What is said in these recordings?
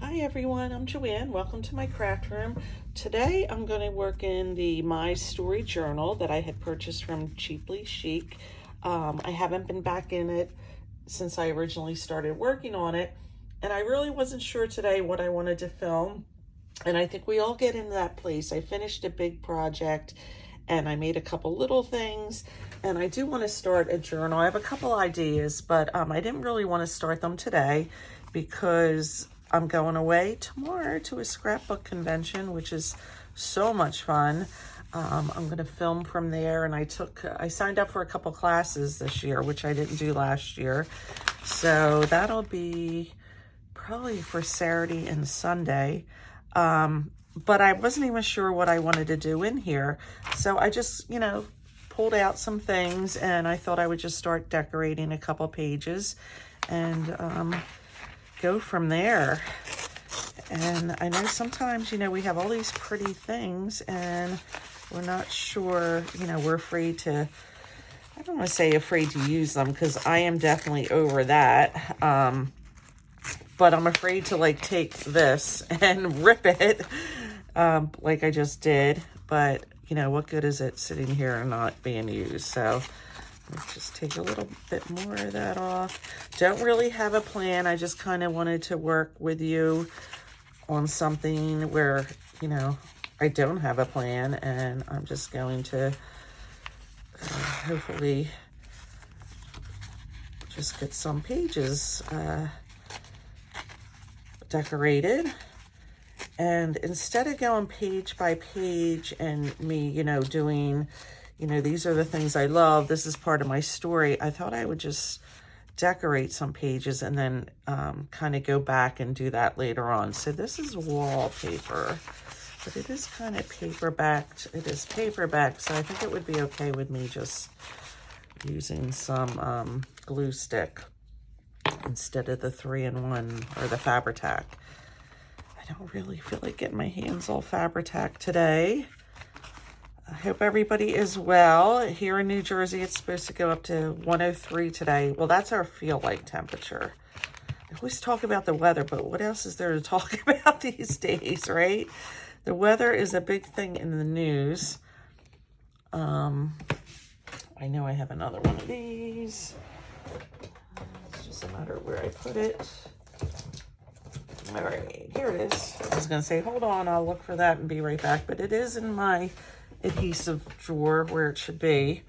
Hi everyone, I'm Joanne. Welcome to my craft room. Today I'm going to work in the My Story journal that I had purchased from Cheaply Chic. I haven't been back in it since I originally started working on it, and I really wasn't sure today what I wanted to film. And I think we all get into that place. I finished a big project and I made a couple little things, and I do want to start a journal. I have a couple ideas, but I didn't really want to start them today because I'm going away tomorrow to a scrapbook convention, which is so much fun. I'm going to film from there, and I signed up for a couple classes this year, which I didn't do last year. So that'll be probably for Saturday and Sunday. But I wasn't even sure what I wanted to do in here. So I just, pulled out some things, and I thought I would just start decorating a couple pages and go from there. And I know sometimes, we have all these pretty things and we're not sure, we're afraid to, I don't want to say afraid to use them, because I am definitely over that. But I'm afraid to take this and rip it like I just did. But, what good is it sitting here and not being used? So let's just take a little bit more of that off. Don't really have a plan. I just kind of wanted to work with you on something where, I don't have a plan, and I'm just going to hopefully just get some pages decorated. And instead of going page by page and me, doing, these are the things I love, this is part of my story, I thought I would just decorate some pages and then kind of go back and do that later on. So this is wallpaper, but it is kind of paperbacked. It is paperback, so I think it would be okay with me just using some glue stick instead of the 3-in-1 or the Fabri-Tac. I don't really feel like getting my hands all Fabri-Tac today. I hope everybody is well. Here in New Jersey, it's supposed to go up to 103 today. Well, that's our feel-like temperature. I always talk about the weather, but what else is there to talk about these days, right? The weather is a big thing in the news. I know I have another one of these. It's just a matter of where I put it. All right, here it is. I was gonna say, hold on, I'll look for that and be right back, but it is in my adhesive drawer where it should be.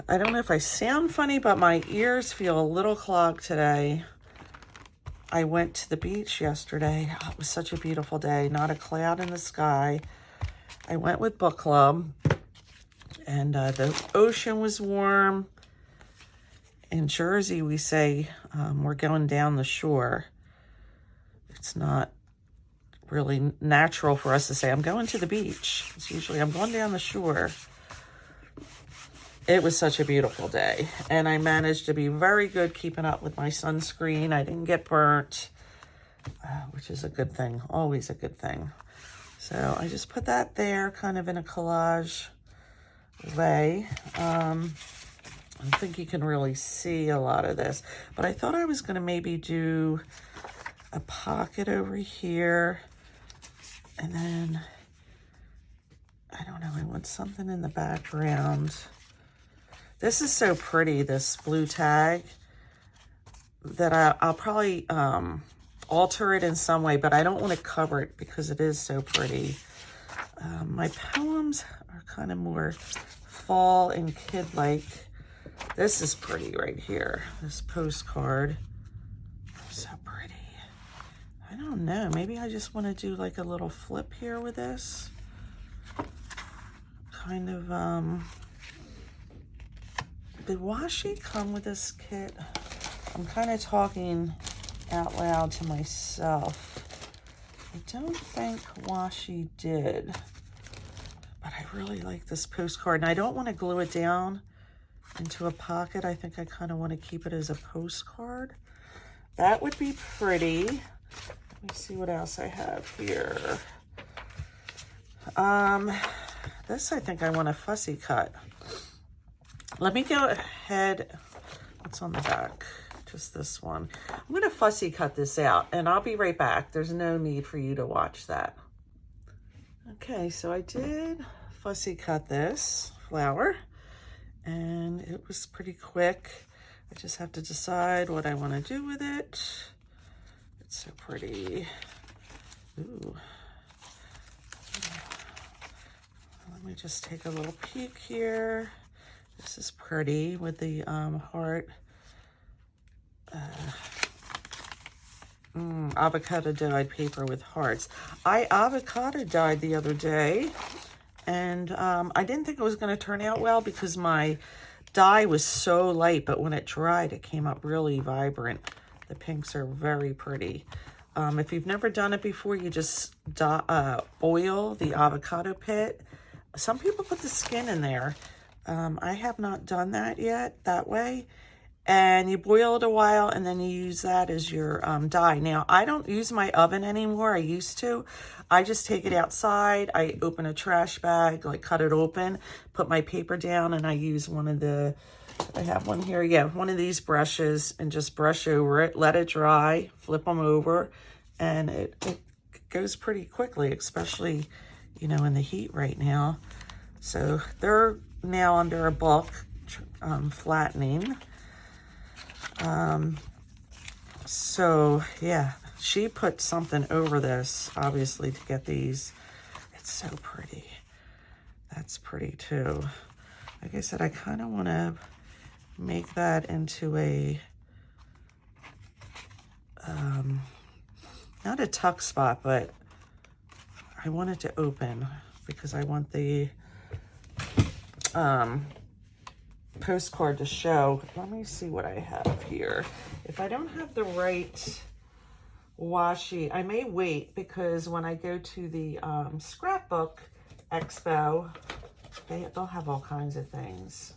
I don't know if I sound funny, but my ears feel a little clogged today. I went to the beach yesterday. Oh, it was such a beautiful day, not a cloud in the sky. I went with book club, and the ocean was warm. In Jersey, we say we're going down the shore. It's not really natural for us to say, I'm going to the beach. It's usually, I'm going down the shore. It was such a beautiful day, and I managed to be very good keeping up with my sunscreen. I didn't get burnt, which is a good thing, always a good thing. So I just put that there kind of in a collage way. I don't think you can really see a lot of this, but I thought I was going to maybe do a pocket over here, and then I don't know, I want something in the background. This is so pretty, this blue tag, that I'll probably alter it in some way, but I don't want to cover it because it is so pretty. My poems are kind of more fall and kid-like. This is pretty right here, this postcard. So pretty. I don't know, maybe I just want to do like a little flip here with this. Kind of, did washi come with this kit? I'm kind of talking out loud to myself. I don't think washi did, but I really like this postcard, and I don't want to glue it down into a pocket. I think I kind of want to keep it as a postcard. That would be pretty. Let me see what else I have here. This I think I want a fussy cut. Let me go ahead. What's on the back? just this one. I'm going to fussy cut this out, and I'll be right back. There's no need for you to watch that. Okay, so I did fussy cut this flower, and it was pretty quick. I just have to decide what I want to do with it. It's so pretty. Ooh. Let me just take a little peek here. This is pretty with the heart. Avocado dyed paper with hearts. I avocado dyed the other day, and I didn't think it was going to turn out well because my dye was so light, but when it dried, it came up really vibrant. The pinks are very pretty. If you've never done it before, you just oil the avocado pit. Some people put the skin in there. I have not done that yet that way. And you boil it a while, and then you use that as your dye. Now, I don't use my oven anymore. I used to. I just take it outside. I open a trash bag, like cut it open, put my paper down, and I use one of the, I have one here. Yeah, one of these brushes, and just brush over it, let it dry, flip them over, and it goes pretty quickly, especially, you know, in the heat right now. So they're now under a bulk flattening. So yeah, she put something over this, obviously, to get these. It's so pretty. That's pretty too. Like I said, I kind of want to make that into a, not a tuck spot, but I want it to open because I want the, postcard to show. Let me see what I have here. If I don't have the right washi, I may wait because when I go to the scrapbook expo, they'll have all kinds of things.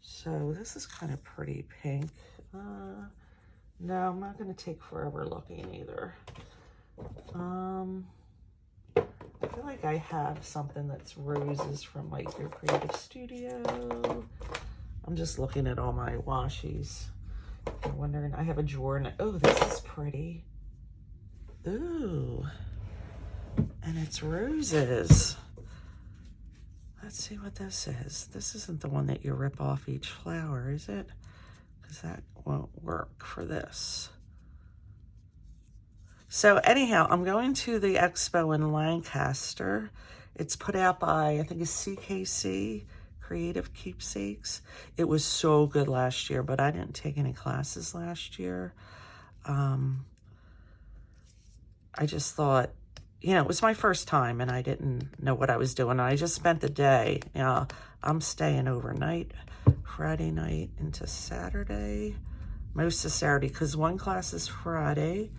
So this is kind of pretty pink. No, I'm not going to take forever looking either. I feel like I have something that's roses from like your creative studio. I'm just looking at all my washies. I'm wondering, I have a drawer and, oh, this is pretty. Ooh, and it's roses. Let's see what this is. This isn't the one that you rip off each flower, is it? Because that won't work for this. So anyhow, I'm going to the expo in Lancaster. It's put out by, I think it's CKC, Creative Keepsakes. It was so good last year, but I didn't take any classes last year. I just thought, you know, it was my first time and I didn't know what I was doing. I just spent the day. You know, I'm staying overnight, Friday night into Saturday, most of Saturday, because one class is Friday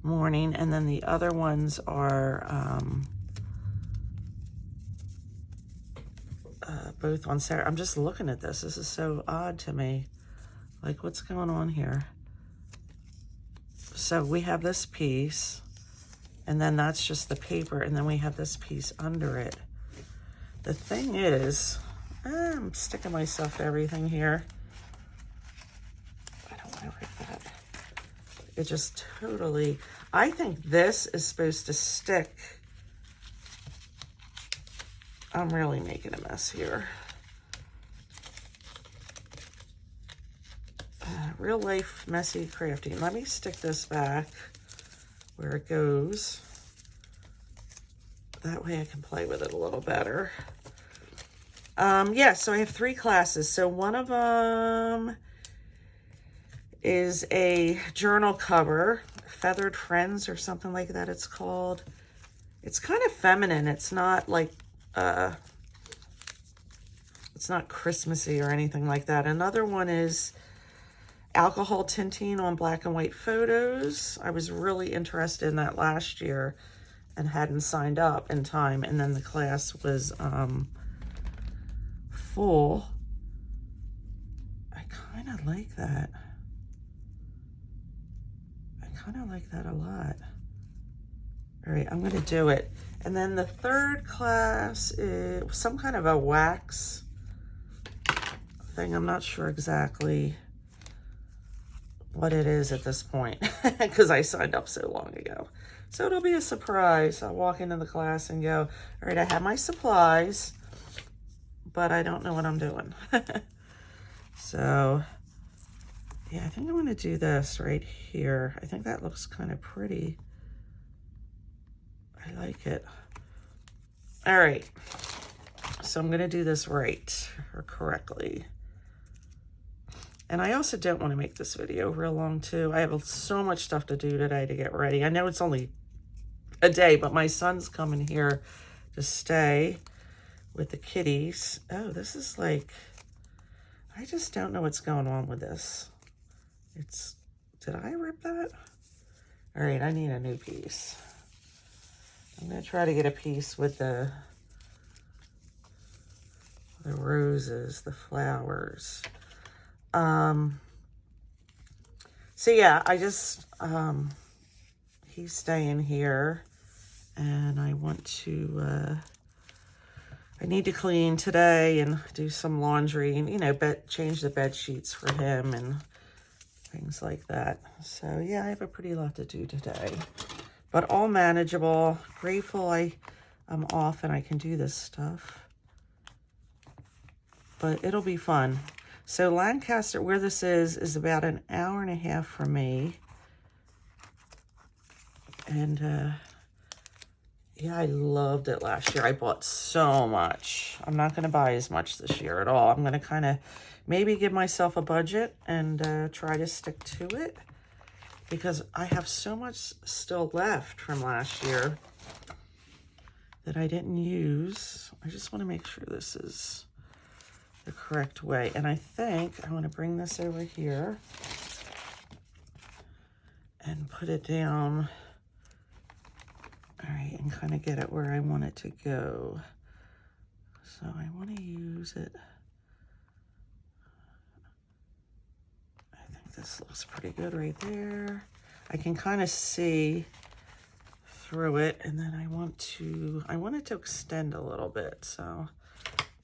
morning and then the other ones are both on Saturday. I'm just looking at this. This is so odd to me. Like, what's going on here? So we have this piece, and then that's just the paper, and then we have this piece under it. The thing is, I'm sticking myself to everything here. I don't want to rip that. It just totally, I think this is supposed to stick. I'm really making a mess here. Real life messy crafting. Let me stick this back where it goes. That way I can play with it a little better. Yeah, so I have 3 classes. So one of them is a journal cover, Feathered Friends or something like that it's called. It's kind of feminine. It's not like, it's not Christmassy or anything like that. Another one is alcohol tinting on black and white photos. I was really interested in that last year and hadn't signed up in time. And then the class was full. I kind of like that. I kind of like that a lot. All right, I'm going to do it. And then the third class is some kind of a wax thing. I'm not sure exactly what it is at this point because I signed up so long ago. So it'll be a surprise. I'll walk into the class and go, all right, I have my supplies, but I don't know what I'm doing. So yeah, I think I'm gonna do this right here. I think that looks kind of pretty. I like it. All right, so I'm gonna do this right or correctly. And I also don't want to make this video real long too. I have so much stuff to do today to get ready. I know it's only a day, but my son's coming here to stay with the kitties. Oh, this is like, I just don't know what's going on with this. Did I rip that? All right, I need a new piece. I'm gonna try to get a piece with the roses, the flowers. So yeah, I just, he's staying here and I want to, I need to clean today and do some laundry and, you know, change the bed sheets for him and things like that. So yeah, I have a pretty lot to do today, but all manageable. Grateful I'm off and I can do this stuff, but it'll be fun. So Lancaster, where this is about an hour and a half from me. And yeah, I loved it last year. I bought so much. I'm not going to buy as much this year at all. I'm going to kind of maybe give myself a budget and try to stick to it because I have so much still left from last year that I didn't use. I just want to make sure this is the correct way. And I think I want to bring this over here and put it down. All right, and kind of get it where I want it to go. So I want to use it. I think this looks pretty good right there. I can kind of see through it, and then I want it to extend a little bit. So I'm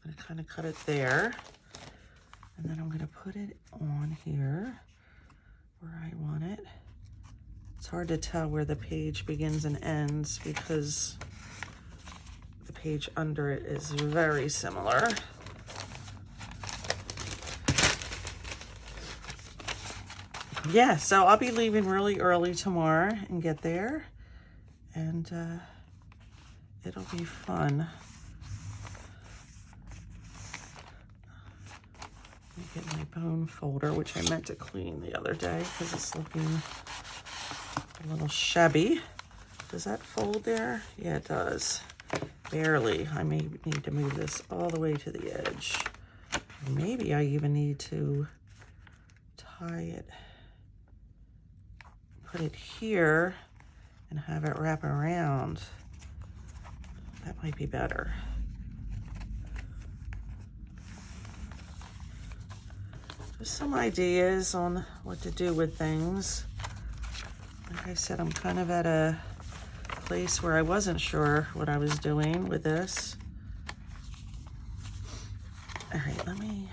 going to kind of cut it there. And then I'm going to put it on here where I want it. It's hard to tell where the page begins and ends because the page under it is very similar. Yeah, so I'll be leaving really early tomorrow and get there, and it'll be fun. Let me get my bone folder, which I meant to clean the other day because it's looking a little shabby. Does that fold there? Yeah, it does. Barely. I may need to move this all the way to the edge. Maybe I even need to tie it, put it here and have it wrap around. That might be better. Just some ideas on what to do with things. Like I said, I'm kind of at a place where I wasn't sure what I was doing with this. All right, let me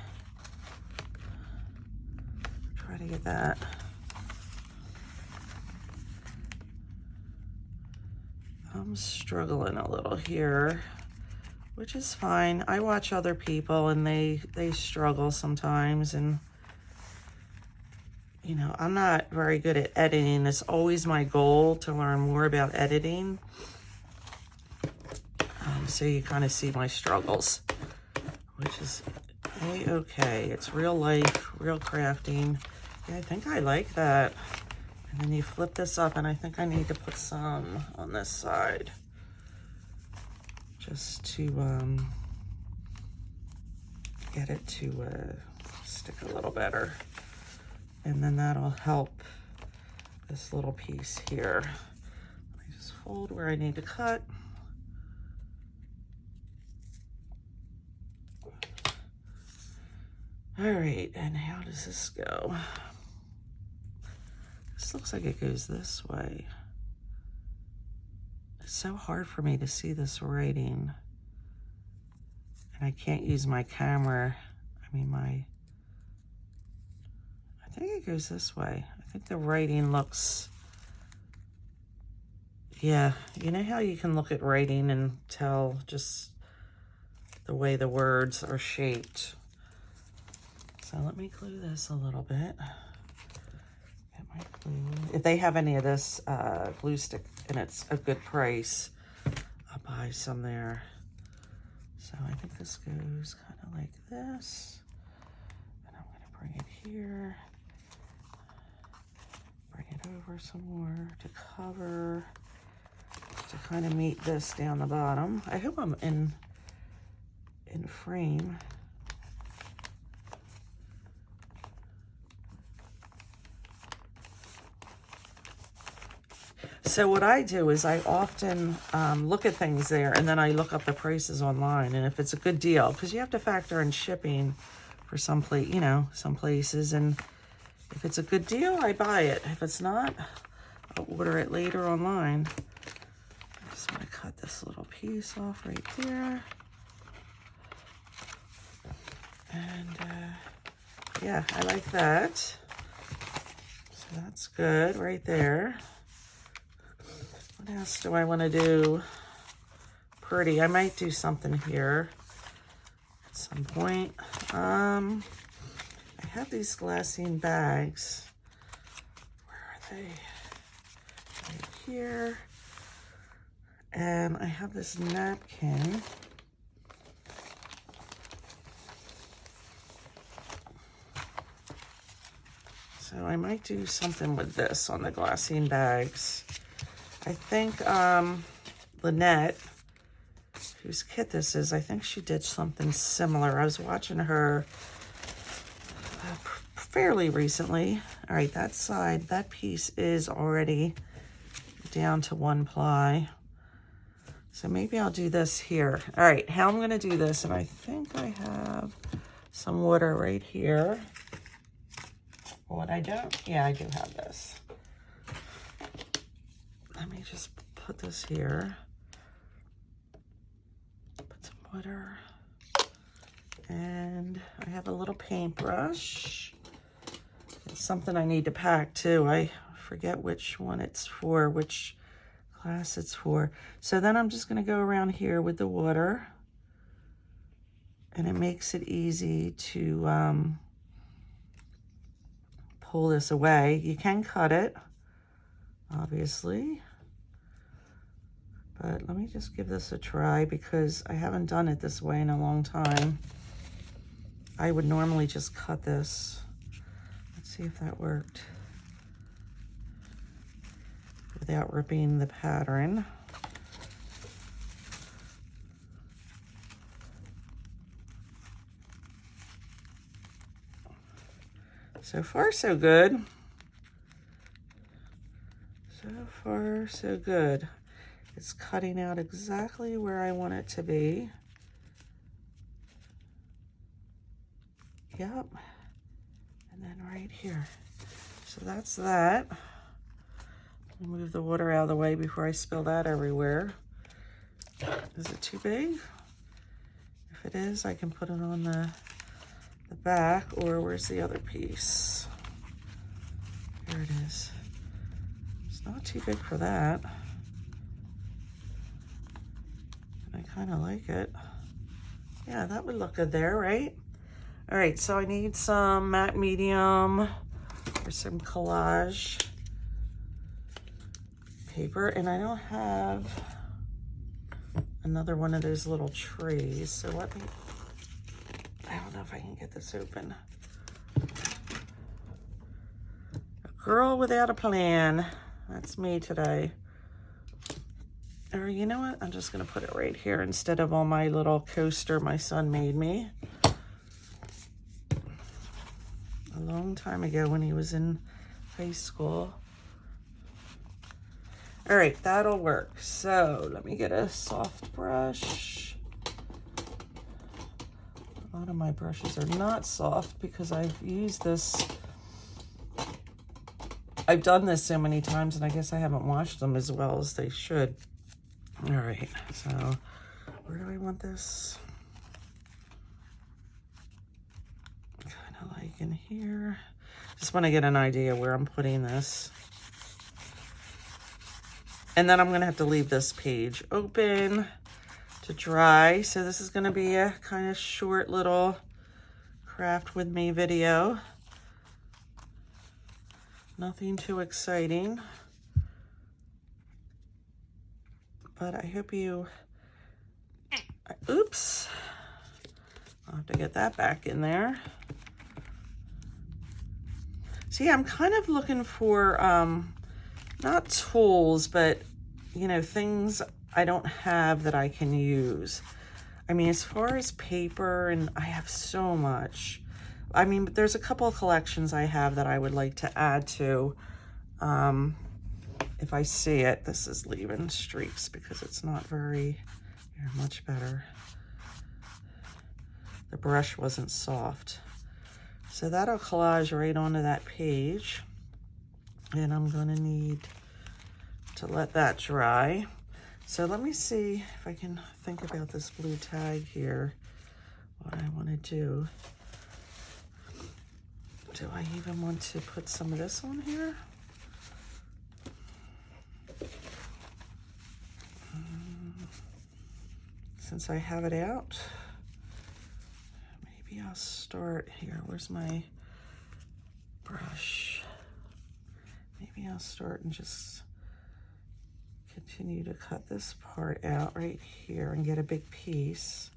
try to get that. I'm struggling a little here, which is fine. I watch other people and they struggle sometimes, and you know, I'm not very good at editing. It's always my goal to learn more about editing. So you kind of see my struggles, which is a-okay. It's real life, real crafting. Yeah, I think I like that. And then you flip this up, and I think I need to put some on this side just to get it to stick a little better. And then that'll help this little piece here. Let me just fold where I need to cut. All right, and how does this go? This looks like it goes this way. It's so hard for me to see this writing. And I can't use my camera. I think it goes this way. I think the writing looks, yeah, you know how you can look at writing and tell just the way the words are shaped. So let me glue this a little bit. Get my glue. If they have any of this glue stick and it's a good price, I'll buy some there. So I think this goes kind of like this. And I'm gonna bring it here. Bring it over some more to cover, to kind of meet this down the bottom. I hope I'm in frame. So what I do is I often look at things there, and then I look up the prices online, and if it's a good deal, because you have to factor in shipping for some places, and if it's a good deal, I buy it. If it's not, I'll order it later online. I just want to cut this little piece off right there. And yeah, I like that. So that's good right there. What else do I want to do pretty? I might do something here at some point. I have these glassine bags. Where are they? Right here. And I have this napkin. So I might do something with this on the glassine bags. I think Lynette, whose kit this is, I think she did something similar. I was watching her fairly recently. All right, that side, that piece is already down to 1 ply. So maybe I'll do this here. All right, how I'm gonna do this, and I think I have some water right here. What I don't, yeah, I do have this. Let me just put this here. Put some water. And I have a little paintbrush. It's something I need to pack too. I forget which one it's for, which class it's for. So then I'm just gonna go around here with the water. And it makes it easy to pull this away. You can cut it, obviously. But let me just give this a try because I haven't done it this way in a long time. I would normally just cut this. Let's see if that worked. Without ripping the pattern. So far, so good. So far, so good. It's cutting out exactly where I want it to be. Yep. And then right here. So that's that. Move the water out of the way before I spill that everywhere. Is it too big? If it is, I can put it on the back, or where's the other piece? Here it is. It's not too big for that. I kind of like it. Yeah, that would look good there, right? All right, so I need some matte medium or some collage paper, and I don't have another one of those little trays, so let me, I don't know if I can get this open. A girl without a plan. That's me today. Or you know what? I'm just gonna put it right here instead of on my little coaster my son made me a long time ago when he was in high school. All right, that'll work. So let me get a soft brush. A lot of my brushes are not soft because I've used this. I've done this so many times and I guess I haven't washed them as well as they should. All right, so where do I want this? Kind of like in here. Just want to get an idea where I'm putting this. And then I'm going to have to leave this page open to dry. So this is going to be a kind of short little craft with me video. Nothing too exciting. But I hope you... Oops. I'll have to get that back in there. See, I'm kind of looking for, not tools, but, you know, things I don't have that I can use. I mean, as far as paper, and I have so much. I mean, but there's a couple of collections I have that I would like to add to. If I see it, this is leaving streaks because it's not very, much better. The brush wasn't soft. So that'll collage right onto that page. And I'm gonna need to let that dry. So let me see if I can think about this blue tag here, what I wanna do. Do I even want to put some of this on here? Since I have it out, maybe I'll start here. Where's my brush? Maybe I'll start and just continue to cut this part out right here and get a big piece.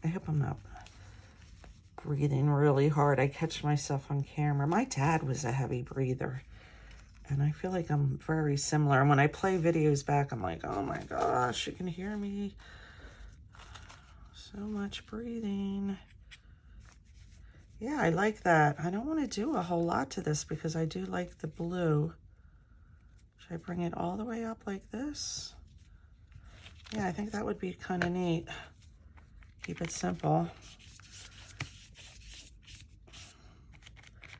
I hope I'm not breathing really hard. I catch myself on camera. My dad was a heavy breather, and I feel like I'm very similar. And when I play videos back, I'm like, oh my gosh, you can hear me. So much breathing. Yeah, I like that. I don't want to do a whole lot to this because I do like the blue. Should I bring it all the way up like this? Yeah, I think that would be kind of neat. Keep it simple.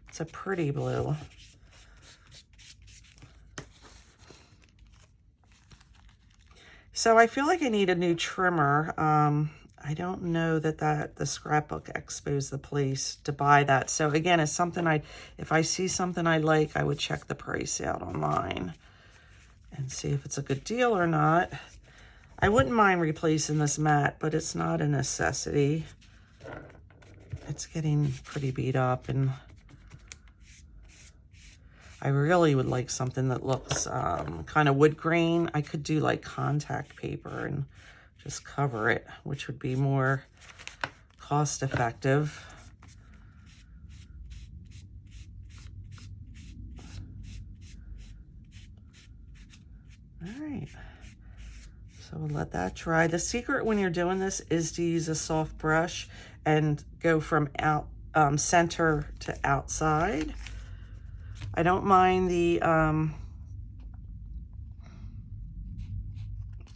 It's a pretty blue. So I feel like I need a new trimmer. I don't know that the Scrapbook Expo's the place to buy that. So again, it's something if I see something I like, I would check the price out online and see if it's a good deal or not. I wouldn't mind replacing this mat, but it's not a necessity. It's getting pretty beat up, and I really would like something that looks kind of wood grain. I could do like contact paper and just cover it, which would be more cost effective. All right. So we'll let that dry. The secret when you're doing this is to use a soft brush and go from center to outside. I don't mind the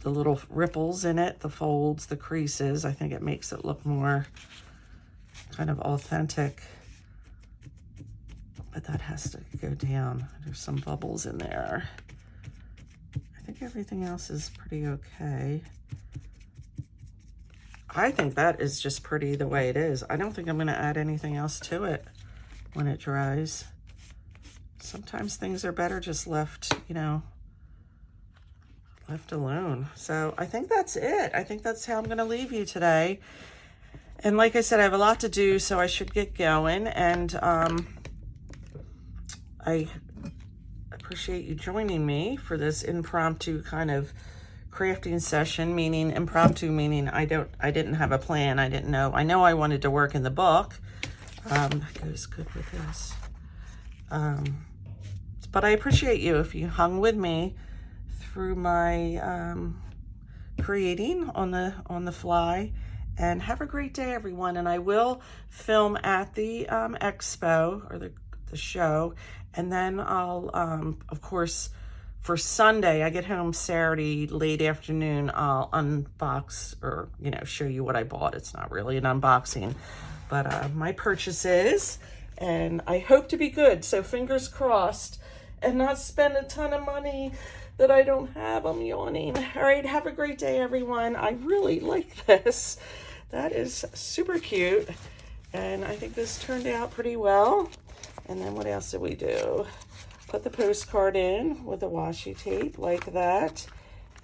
little ripples in it, the folds, the creases. I think it makes it look more kind of authentic. But that has to go down. There's some bubbles in there. I think everything else is pretty okay. I think that is just pretty the way it is. I don't think I'm going to add anything else to it when it dries. Sometimes things are better just left, left alone. So I think that's it. I think that's how I'm going to leave you today. And like I said, I have a lot to do, so I should get going. And I appreciate you joining me for this impromptu kind of crafting session, meaning impromptu, meaning I didn't have a plan. I didn't know. I know I wanted to work in the book. That goes good with this. But I appreciate you if you hung with me through my creating on the fly. And have a great day, everyone. And I will film at the expo or the show. And then I'll, of course, for Sunday, I get home Saturday, late afternoon, I'll unbox or, show you what I bought. It's not really an unboxing, but my purchases, and I hope to be good. So fingers crossed. and not spend a ton of money that I don't have. I'm yawning. All right, have a great day, everyone. I really like this. That is super cute. And I think this turned out pretty well. And then what else did we do? Put the postcard in with the washi tape like that.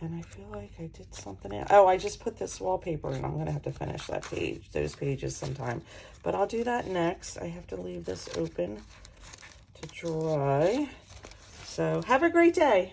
And I feel like I did something else. Oh, I just put this wallpaper in. I'm going to have to finish that page, those pages sometime. But I'll do that next. I have to leave this open to dry. So have a great day.